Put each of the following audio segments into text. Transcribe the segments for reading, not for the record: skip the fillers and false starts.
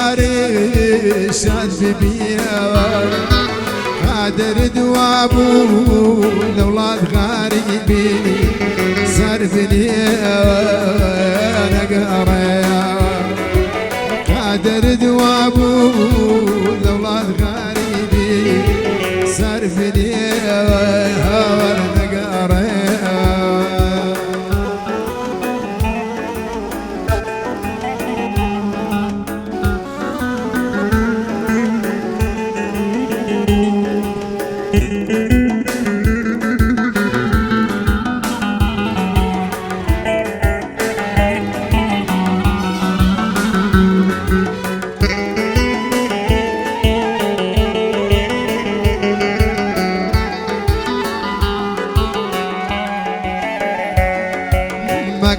سكاري شاد ببيا قادر دوابو لولاد غاربي سرفني نقريا قادر دوابو لولاد غاربي سرفني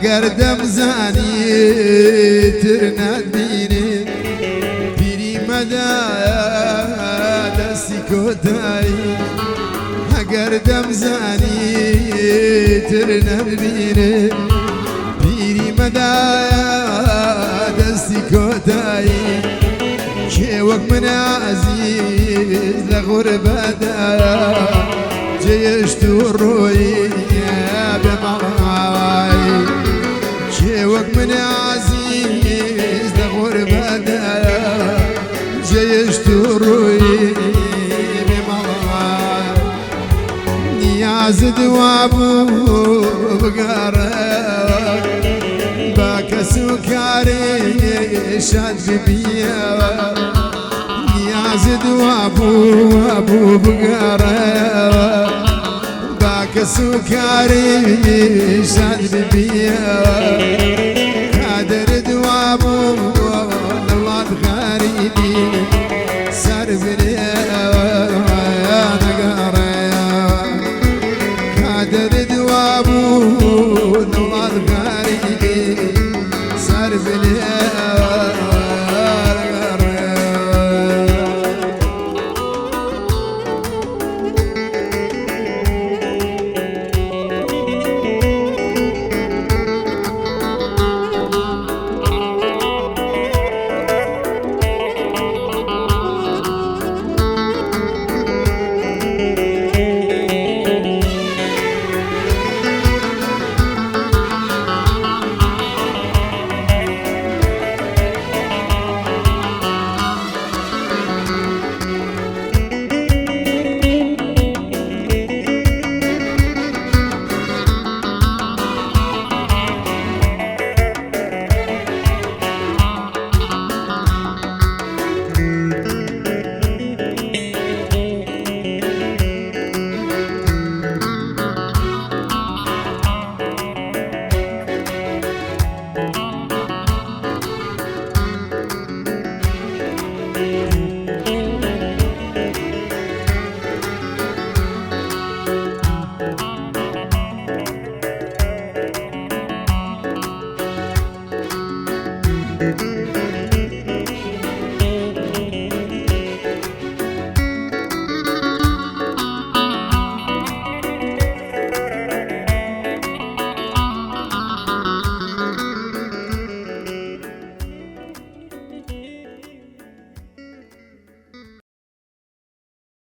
قردم زاني ترنا بيني بيري مدى دستي كوتاي قردم زاني ترنا بيني بيري مدى دستي كوتاي شوق من عزيز لغربة جيشت الروي بمغاي شوق من عزيز لغربة جيشت الروي بمغاي نياز دوابو بقارا باك سكاري شاد ببيا نياز دوابو بقارا باك سكاري شاد ببيا